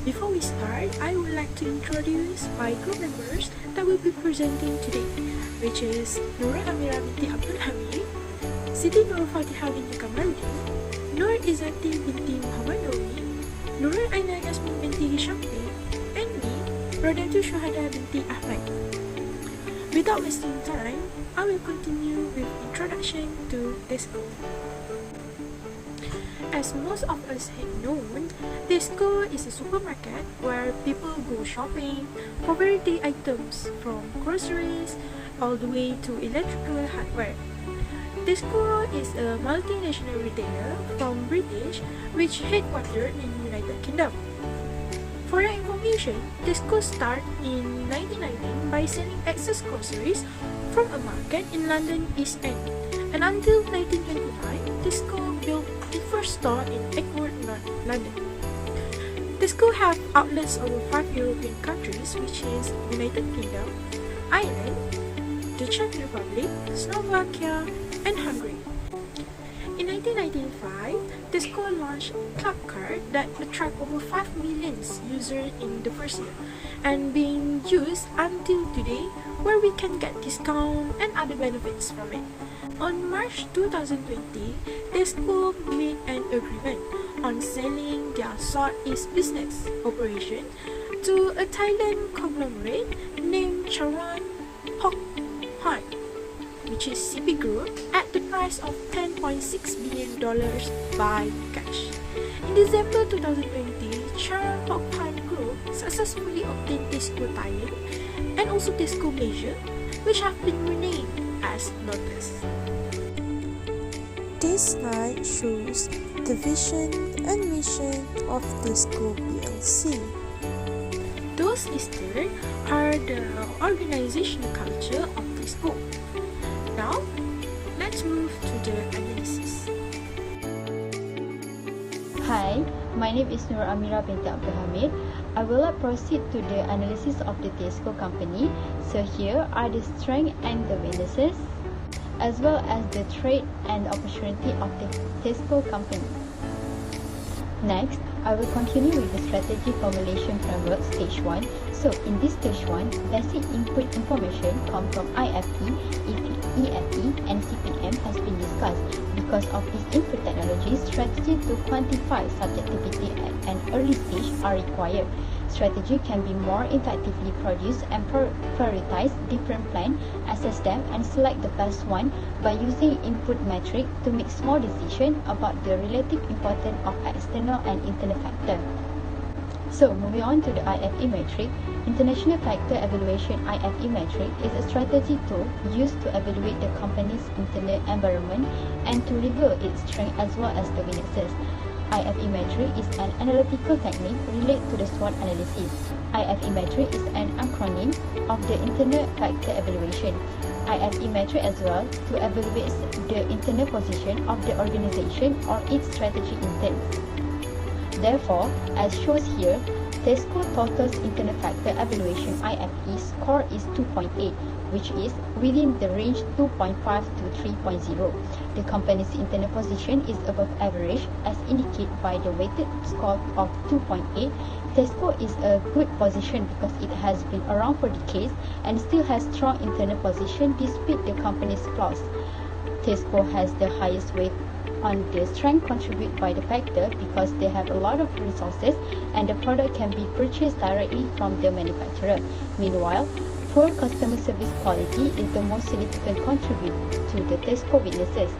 Before we start, I would like to introduce my group members that will be presenting today, which is Nura Amira binti Abdul Hamid, Siti Nur Fatihah binti Kamarudin, Nur Izzati binti Muhammad Nouri, Nurul Aina Yasmin binti Hishamdin, and me, Rodatu Syuhada binti Ahmad. Without wasting time, I will continue with introduction to Tesco. As most of us have known, Tesco is a supermarket where people go shopping for variety items from groceries all the way to electrical hardware. Tesco is a multinational retailer from British which headquartered in United Kingdom. For your information, Tesco started in 1919 by selling excess groceries from a market in London East End, and until 1925, Tesco built the first store in Eckford, London. Tesco have outlets over 5 European countries, which is United Kingdom, Ireland, the Czech Republic, Slovakia, and Hungary. In 1995, Tesco launched Club Card that attract over 5 million users in the first year and being used until today, where we can get discount and other benefits from it. On March 2020, Tesco made an agreement on selling their Southeast business operation to a Thailand conglomerate named Charoen Pok Phai, which is CP Group, at the price of $10.6 billion by cash. In December 2020, Charoen Pok Phai Group successfully obtained Tesco Thailand and also Tesco Malaysia, which have been renamed as Lotus. This slide shows the vision and mission of Tesco plc. Those listed are the organizational culture of Tesco. Now, let's move to the analysis. Hi, my name is Nur Amira binti Abdul Hamid. I will proceed to the analysis of the Tesco company. So here are the strengths and the weaknesses, as well as the threat and opportunity of the Tesco company. Next, I will continue with the strategy formulation framework stage 1. So in this stage 1, basic input information come from IFE, EFE and CPM has been discussed. Because of this input technology, strategy to quantify subjectivity at an early stage are required. Strategy can be more effectively produced and prioritize different plans, assess them and select the best one by using input metric to make small decisions about the relative importance of external and internal factors. So moving on to the IFE metric, International Factor Evaluation IFE metric is a strategy tool used to evaluate the company's internal environment and to reveal its strengths as well as the weaknesses. IFE metric is an analytical technique related to the SWOT analysis. IFE metric is an acronym of the Internal Factor Evaluation. IFE metric as well to evaluate the internal position of the organization or its strategy intent. Therefore, as shown here, Tesco Total's Internal Factor Evaluation IFE score is 2.8, which is within the range 2.5 to 3.0. The company's internal position is above average as indicated by the weighted score of 2.8. Tesco is a good position because it has been around for decades and still has strong internal position despite the company's flaws. Tesco has the highest weight on the strength contributed by the factor because they have a lot of resources and the product can be purchased directly from the manufacturer. Meanwhile, poor customer service quality is the most significant contributor to the Tesco weaknesses,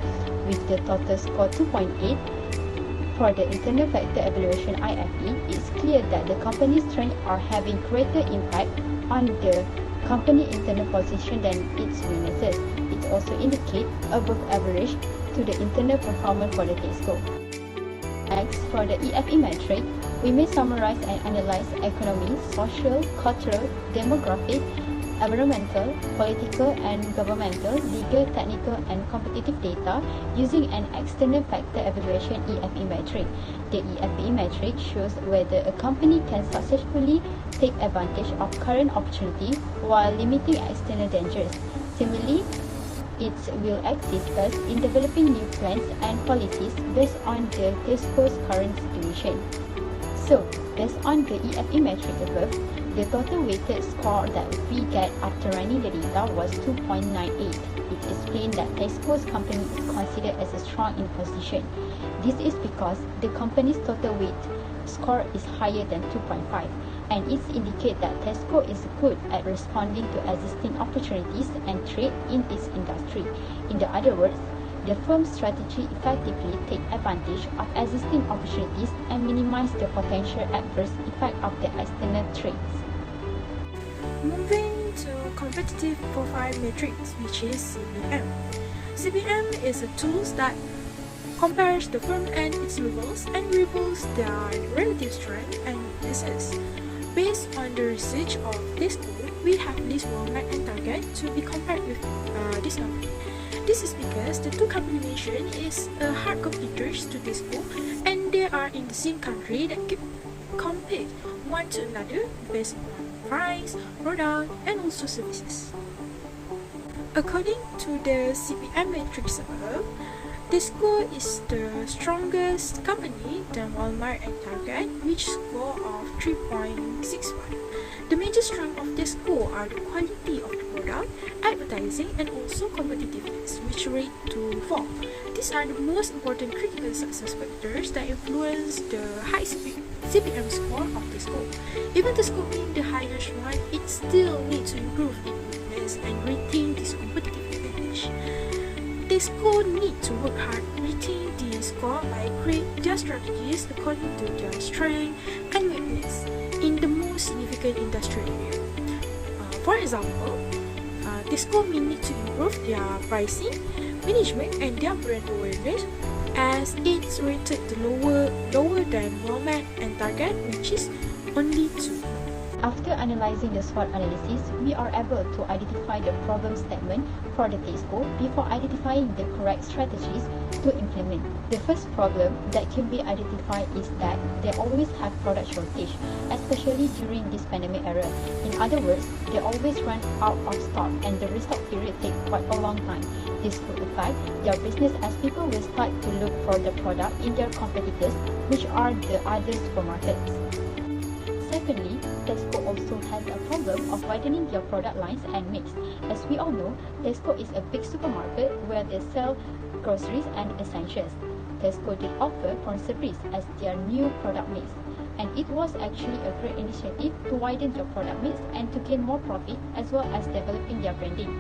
with the total score 2.8. For the internal factor evaluation IFE, it's clear that the company's strengths are having greater impact on the company internal position than its weaknesses. It also indicates above average to the internal performance for the Tesco. Next, for the EFE metric, we may summarize and analyze economic, social, cultural, demographic, environmental, political and governmental, legal, technical and competitive data using an external factor evaluation EFE metric. The EFE metric shows whether a company can successfully take advantage of current opportunity while limiting external dangers. Similarly, it will assist us in developing new plans and policies based on the Tesco's current situation. So, based on the EFE metric above, the total weighted score that we get after running the data was 2.98. It is plain that Tesco's company is considered as a strong in position. This is because the company's total weight score is higher than 2.5, and it indicates that Tesco is good at responding to existing opportunities and trade in its industry. In other words, the firm's strategy effectively take advantage of existing opportunities and minimize the potential adverse effect of the external trades. Moving to competitive profile matrix, which is CPM. CPM is a tool that compares the firm and its rivals and reveals their relative strength and weaknesses. Based on the research of Tesco, we have list Walmart and Target to be compared with this company. This is because the two company mentioned is hard competitors to Tesco, and they are in the same country that compete one to another based on price, product, and also services. According to the CPM matrix above, Tesco is the strongest company than Walmart and Target, which score of 3.61. The major strengths of Tesco are the quality of the product, advertising, and also competitiveness, which rate to 4. These are the most important critical success factors that influence the high CPM score of Tesco. Even Tesco being the highest one, it still needs to improve its weakness and retain this competitive advantage. Tesco need to work hard to retain this score by create their strategies according to their strength and weakness in the most significant industrial area. For example, Tesco may need to improve their pricing, management, and their brand awareness, as it's rated lower than Walmart and Target, which is only 2. After analyzing the SWOT analysis, we are able to identify the problem statement for the Tesco before identifying the correct strategies to implement. The first problem that can be identified is that they always have product shortage, especially during this pandemic era. In other words, they always run out of stock and the restock period takes quite a long time. This could affect their business as people will start to look for the product in their competitors, which are the other supermarkets. Secondly, Tesco also has a problem of widening their product lines and mix. As we all know, Tesco is a big supermarket where they sell groceries and essentials. Tesco did offer groceries as their new product mix, and it was actually a great initiative to widen their product mix and to gain more profit as well as developing their branding.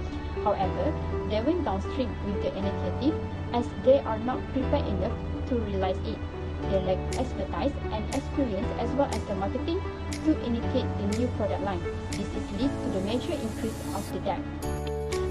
However, they went downstream with the initiative as they are not prepared enough to realize it. They lack expertise and experience as well as the marketing to initiate the new product line. This is lead to the major increase of the debt.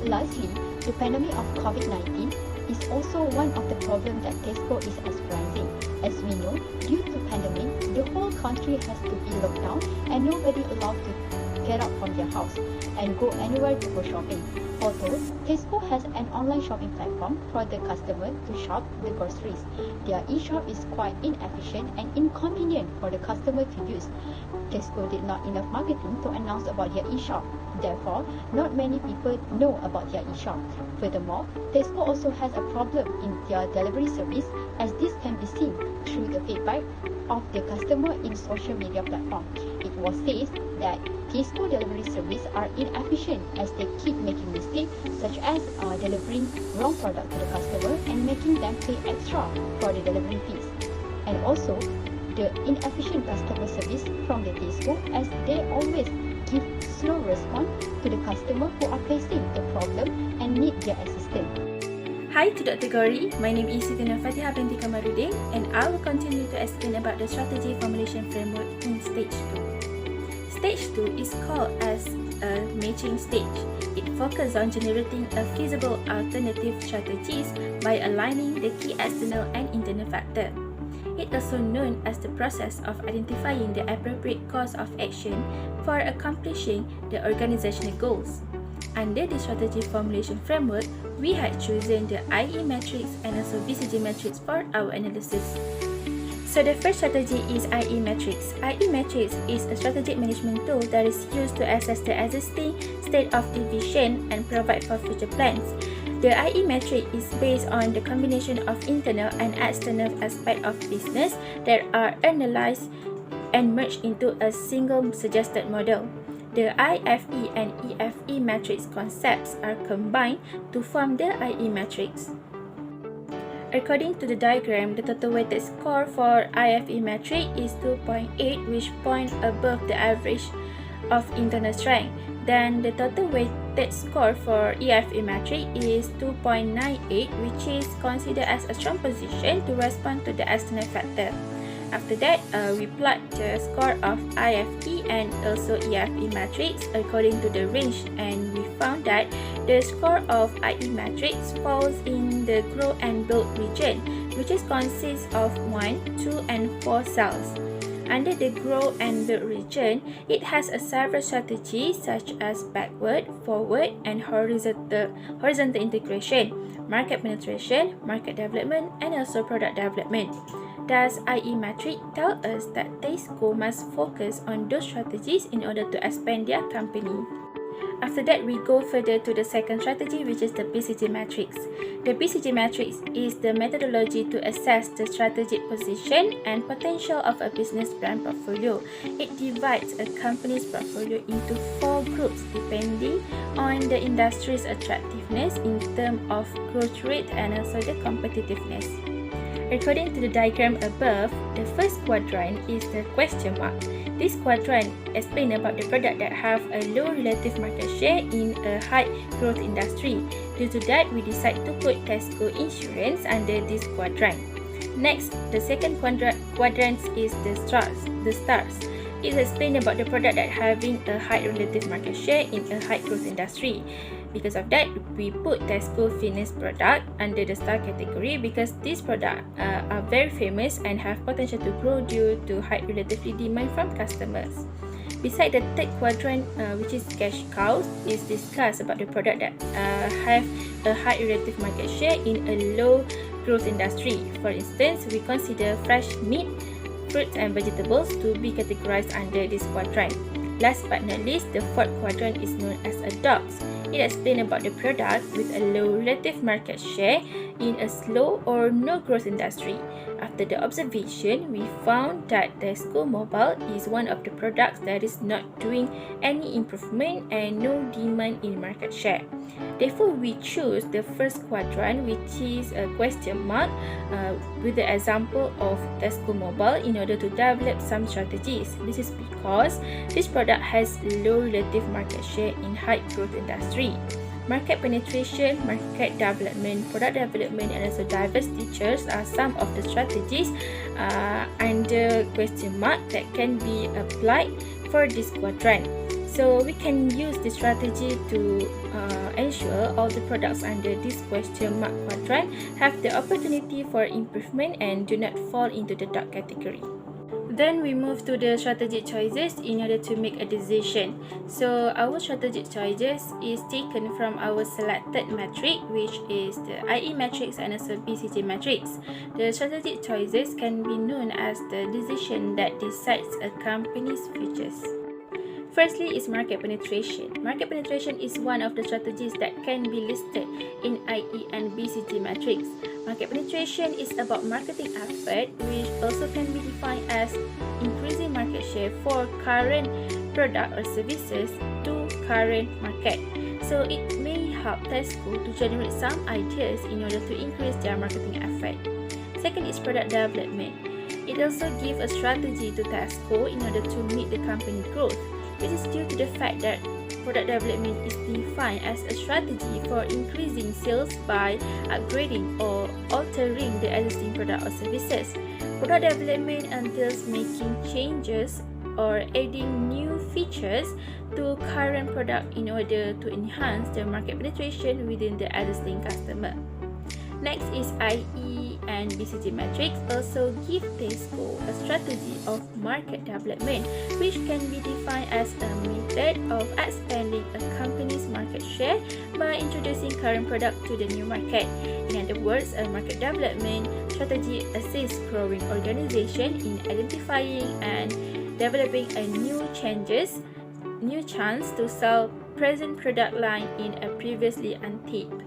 Lastly, the pandemic of COVID-19 is also one of the problems that Tesco is experiencing. As we know, due to pandemic, the whole country has to be locked down and nobody allowed to get out from their house and go anywhere to go shopping. Although Tesco has an online shopping platform for the customer to shop the groceries, their e-shop is quite inefficient and inconvenient for the customer to use. Tesco did not enough marketing to announce about their e-shop. Therefore, not many people know about their e-shop. Furthermore, Tesco also has a problem in their delivery service, as this can be seen through the feedback of the customer in social media platform. It was said that Tesco delivery service are inefficient as they keep making mistakes such as delivering wrong product to the customer and making them pay extra for the delivery fees. And also, the inefficient customer service from the Tesco as they always give slow response to the customer who are facing the problem and need their assistance. Hi to Dr. Gori, my name is Siti Fatihah binti Kamarudin and I will continue to explain about the strategy formulation framework in stage 2. Stage 2 is called as a matching stage. It focuses on generating a feasible alternative strategies by aligning the key external and internal factor. It is also known as the process of identifying the appropriate course of action for accomplishing the organizational goals. Under the strategy formulation framework, we had chosen the IE matrix and also BCG matrix for our analysis. So the first strategy is IE matrix. IE matrix is a strategic management tool that is used to assess the existing state of division and provide for future plans. The IE matrix is based on the combination of internal and external aspects of business that are analyzed and merged into a single suggested model. The IFE and EFE matrix concepts are combined to form the IE matrix. According to the diagram, the total weighted score for IFE matrix is 2.8, which point above the average of internal strength. Then the total weighted score for EFE matrix is 2.98, which is considered as a strong position to respond to the external factor. After that, we plot the score of IFE and also EFE matrix according to the range, and we found that the score of IE matrix falls in the grow and build region, which consists of 1, 2, and 4 cells. Under the grow and build region, it has several strategies such as backward, forward, and horizontal integration, market penetration, market development, and also product development. Thus, IE matrix tell us that Tesco must focus on those strategies in order to expand their company. After that, we go further to the second strategy, which is the BCG matrix. The BCG matrix is the methodology to assess the strategic position and potential of a business brand portfolio. It divides a company's portfolio into 4 groups depending on the industry's attractiveness in terms of growth rate and also the competitiveness. According to the diagram above, the first quadrant is the question mark. This quadrant explains about the product that have a low relative market share in a high growth industry. Due to that, we decide to put Tesco Insurance under this quadrant. Next, the second quadrant is the stars. It explains about the product that having a high relative market share in a high growth industry. Because of that, we put Tesco Fitness product under the star category because these products are very famous and have potential to grow due to high relatively demand from customers. Beside the third quadrant, which is cash cows, is discussed about the product that have a high relative market share in a low growth industry. For instance, we consider fresh meat, fruits and vegetables to be categorized under this quadrant. Last but not least, the fourth quadrant is known as a dogs. It explains about the product with a low relative market share in a slow or no growth industry. After the observation, we found that Tesco Mobile is one of the products that is not doing any improvement and no demand in market share. Therefore, we choose the first quadrant, which is a question mark with the example of Tesco Mobile in order to develop some strategies. This is because this product has low relative market share in high growth industry. Market penetration, market development, product development, and also diverse features are some of the strategies under question mark that can be applied for this quadrant. So we can use this strategy to ensure all the products under this question mark quadrant have the opportunity for improvement and do not fall into the dark category. Then we move to the strategic choices in order to make a decision. So our strategic choices is taken from our selected metric, which is the IE matrix and also BCG matrix. The strategic choices can be known as the decision that decides a company's futures. Firstly is market penetration. Market penetration is one of the strategies that can be listed in IE and BCG matrix. Market penetration is about marketing effort, which also can be defined as increasing market share for current product or services to current market. So it may help Tesco to generate some ideas in order to increase their marketing effort. Second is product development. It also gives a strategy to Tesco in order to meet the company growth. This is due to the fact that product development is defined as a strategy for increasing sales by upgrading or altering the existing product or services. Product development entails making changes or adding new features to current product in order to enhance the market penetration within the existing customer. Next is IE and BCG matrix also give Tesco a strategy of market development, which can be defined as a method of expanding a company's market share by introducing current product to the new market. In other words, a market development strategy assists growing organization in identifying and developing a new chance to sell present product line in a previously untapped.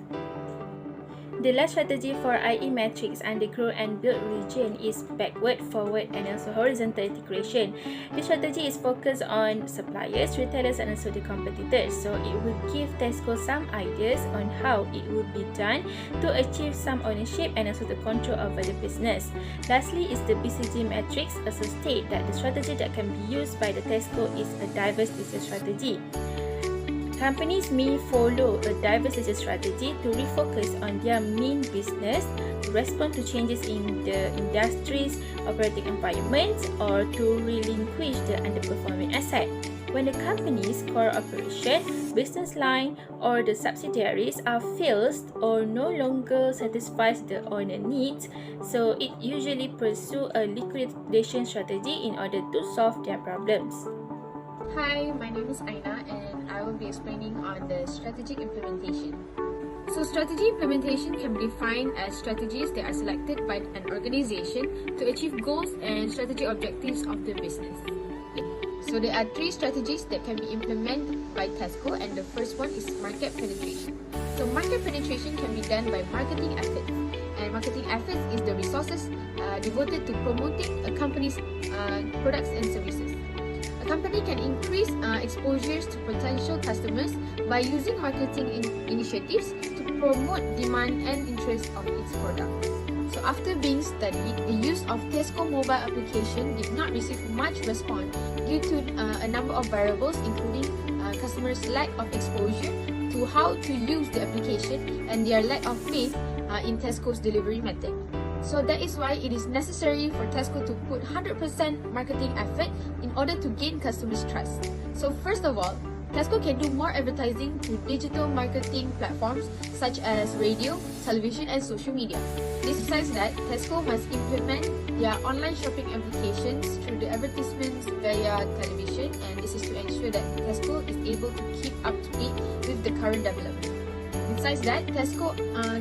The last strategy for IE matrix under grow and build region is backward, forward and also horizontal integration. This strategy is focused on suppliers, retailers and also the competitors. So it will give Tesco some ideas on how it would be done to achieve some ownership and also the control over the business. Lastly is the BCG matrix, also state that the strategy that can be used by the Tesco is a diverse business strategy. Companies may follow a diversity strategy to refocus on their main business, to respond to changes in the industry's operating environments, or to relinquish the underperforming asset. When the company's core operation, business line, or the subsidiaries are fails or no longer satisfies the owner needs, so it usually pursue a liquidation strategy in order to solve their problems. Hi, my name is Aina and I will be explaining on the strategic implementation. So strategy implementation can be defined as strategies that are selected by an organization to achieve goals and strategy objectives of the business. So there are three strategies that can be implemented by Tesco, and the first one is market penetration. So market penetration can be done by marketing efforts, and marketing efforts is the resources devoted to promoting a company's products and services. A company can increase exposures to potential customers by using marketing initiatives to promote demand and interest of its products. So after being studied, the use of Tesco mobile application did not receive much response due to a number of variables, including customers' lack of exposure to how to use the application and their lack of faith in Tesco's delivery method. So that is why it is necessary for Tesco to put 100% marketing effort in order to gain customers' trust. So first of all, Tesco can do more advertising through digital marketing platforms such as radio, television and social media. Besides that, Tesco must implement their online shopping applications through the advertisements via television, and this is to ensure that Tesco is able to keep up to date with the current development. Besides that, Tesco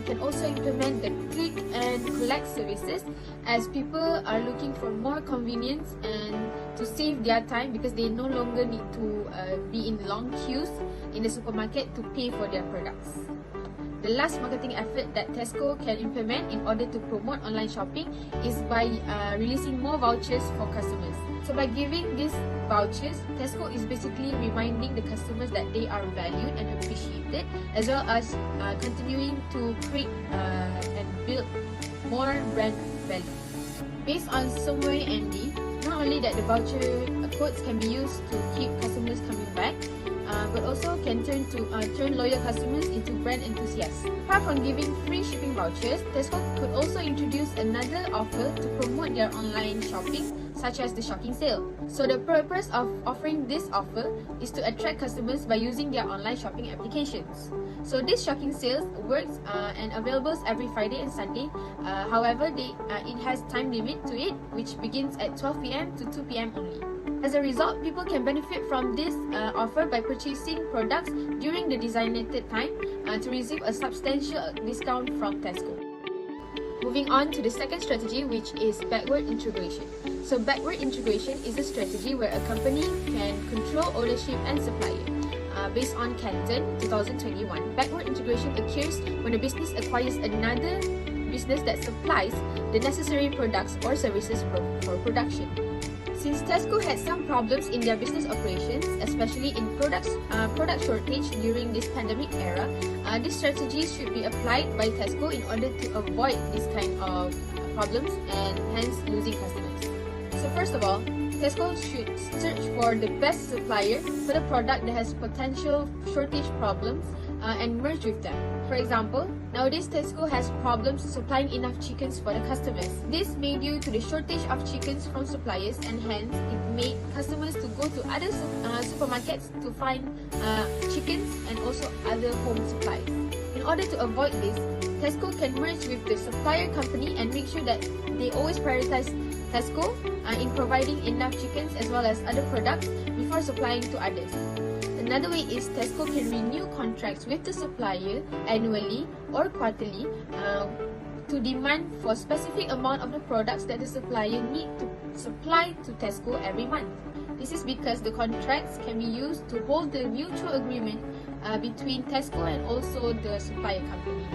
can also implement the click and collect services, as people are looking for more convenience and to save their time because they no longer need to be in long queues in the supermarket to pay for their products. The last marketing effort that Tesco can implement in order to promote online shopping is by releasing more vouchers for customers. So by giving these vouchers, Tesco is basically reminding the customers that they are valued and appreciated, as well as continuing to create and build more brand value. Based on Someway MD, not only that the voucher codes can be used to keep customers coming back, but also can turn loyal customers into brand enthusiasts. Apart from giving free shipping vouchers, Tesco could also introduce another offer to promote their online shopping, such as the shocking sale. So the purpose of offering this offer is to attract customers by using their online shopping applications. So this shocking sales works and available every Friday and Sunday. However, it has time limit to it, which begins at 12 PM to 2 PM only. As a result, people can benefit from this offer by purchasing products during the designated time to receive a substantial discount from Tesco. Moving on to the second strategy, which is backward integration. So backward integration is a strategy where a company can control ownership and supplier. Based on Canton 2021, backward integration occurs when a business acquires another business that supplies the necessary products or services for production. Since Tesco had some problems in their business operations, especially in product shortage during this pandemic era, this strategy should be applied by Tesco in order to avoid this kind of problems and hence losing customers. So first of all, Tesco should search for the best supplier for the product that has potential shortage problems and merge with them. For example, nowadays Tesco has problems supplying enough chickens for the customers. This may due to the shortage of chickens from suppliers, and hence it made customers to go to other supermarkets to find chickens and also other home supplies. In order to avoid this, Tesco can merge with the supplier company and make sure that they always prioritize Tesco in providing enough chickens as well as other products before supplying to others. Another way is Tesco can renew contracts with the supplier annually or quarterly to demand for specific amount of the products that the supplier need to supply to Tesco every month. This is because the contracts can be used to hold the mutual agreement between Tesco and also the supplier company.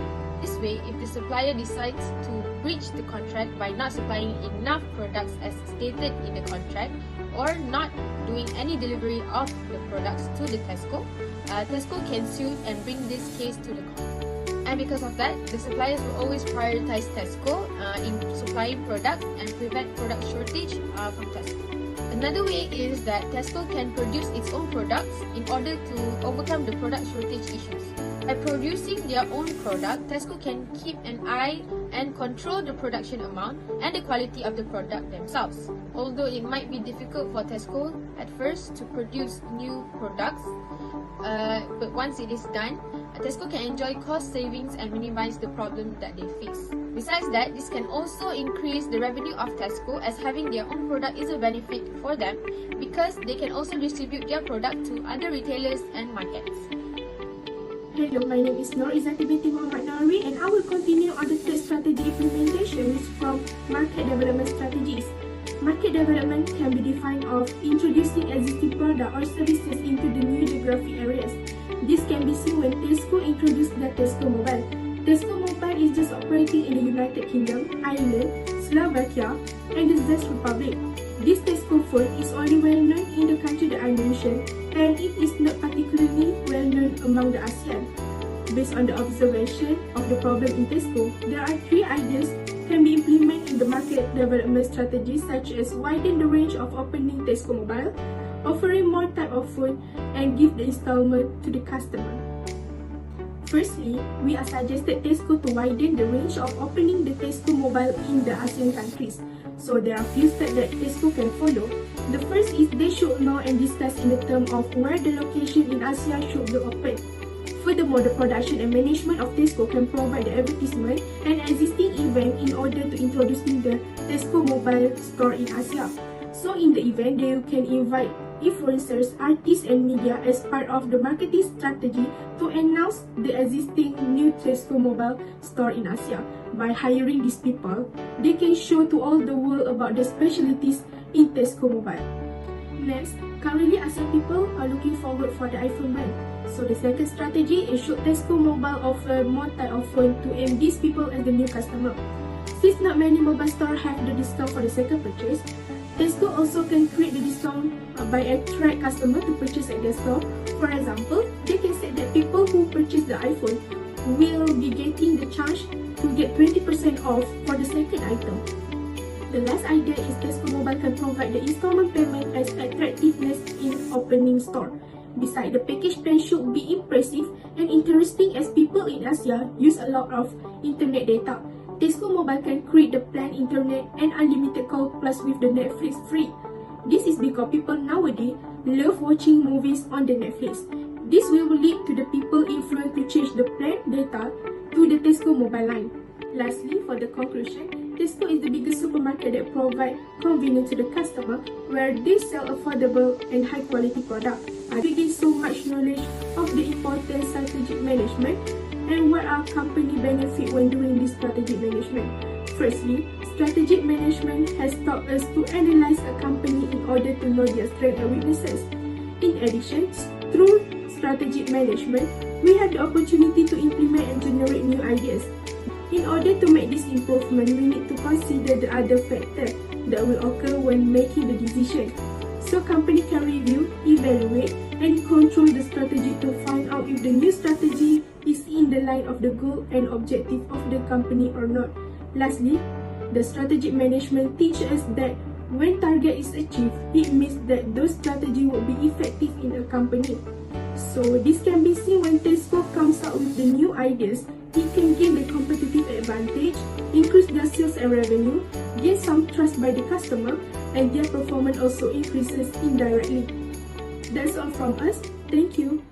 This way, if the supplier decides to breach the contract by not supplying enough products as stated in the contract or not doing any delivery of the products to the Tesco, Tesco can sue and bring this case to the court. And because of that, the suppliers will always prioritize Tesco in supplying products and prevent product shortage from Tesco. Another way is that Tesco can produce its own products in order to overcome the product shortage issues. By producing their own product, Tesco can keep an eye and control the production amount and the quality of the product themselves. Although it might be difficult for Tesco at first to produce new products, but once it is done, Tesco can enjoy cost savings and minimize the problem that they face. Besides that, this can also increase the revenue of Tesco, as having their own product is a benefit for them because they can also distribute their product to other retailers and markets. Hello, my name is Nur Izzati binti Muhammad Nari, and I will continue on the third strategy implementation, which is from market development strategies. Market development can be defined of introducing existing product or services into the new geographic areas. This can be seen when Tesco introduced the Tesco Mobile. Tesco Mobile is just operating in the United Kingdom, Ireland, Slovakia, and the Czech Republic. This Tesco phone is only well known in the country that I mentioned, and it is not particularly well known among the ASEAN. Based on the observation of the problem in Tesco, there are 3 ideas can be implemented in the market development strategy, such as widen the range of opening Tesco Mobile, offering more type of phone, and give the installment to the customer. Firstly, we are suggested Tesco to widen the range of opening the Tesco Mobile in the ASEAN countries. So there are few steps that Tesco can follow. The first is they should know and discuss in the term of where the location in ASEAN should be opened. Furthermore, the production and management of Tesco can provide the advertisement and existing event in order to introducing the Tesco Mobile store in Asia. So in the event, they can invite influencers, artists and media as part of the marketing strategy to announce the existing new Tesco Mobile store in Asia. By hiring these people, they can show to all the world about the specialties in Tesco Mobile. Next, currently ASEAN people are looking forward for the iPhone brand. So the second strategy is should Tesco Mobile offer more type of phone to aim these people as the new customer. Since not many mobile stores have the discount for the second purchase, Tesco also can create the discount by attract customer to purchase at their store. For example, they can say that people who purchase the iPhone will be getting the chance to get 20% off for the second item. The last idea is Tesco Mobile can provide the installment payment as attractiveness in opening store. Besides, the package plan should be impressive and interesting as people in Asia use a lot of internet data. Tesco Mobile can create the plan internet and unlimited call plus with the Netflix free. This is because people nowadays love watching movies on the Netflix. This will lead to the people influence to change the plan data to the Tesco Mobile line. Lastly, for the conclusion, Tesco is the biggest supermarket that provides convenience to the customer, where they sell affordable and high quality products. I gained so much knowledge of the important strategic management and what our company benefit when doing this strategic management. Firstly, strategic management has taught us to analyze a company in order to know their strengths and weaknesses. In addition, through strategic management, we have the opportunity to implement and generate new ideas. In order to make this improvement, we need to consider the other factors that will occur when making the decision. So company can review, evaluate, and control the strategy to find out if the new strategy is in the line of the goal and objective of the company or not. Lastly, the strategic management teaches us that when target is achieved, it means that those strategy will be effective in a company. So this can be seen when Tesco comes out with the new ideas. It can gain the competitive advantage, increase their sales and revenue, gain some trust by the customer, and their performance also increases indirectly. That's all from us. Thank you.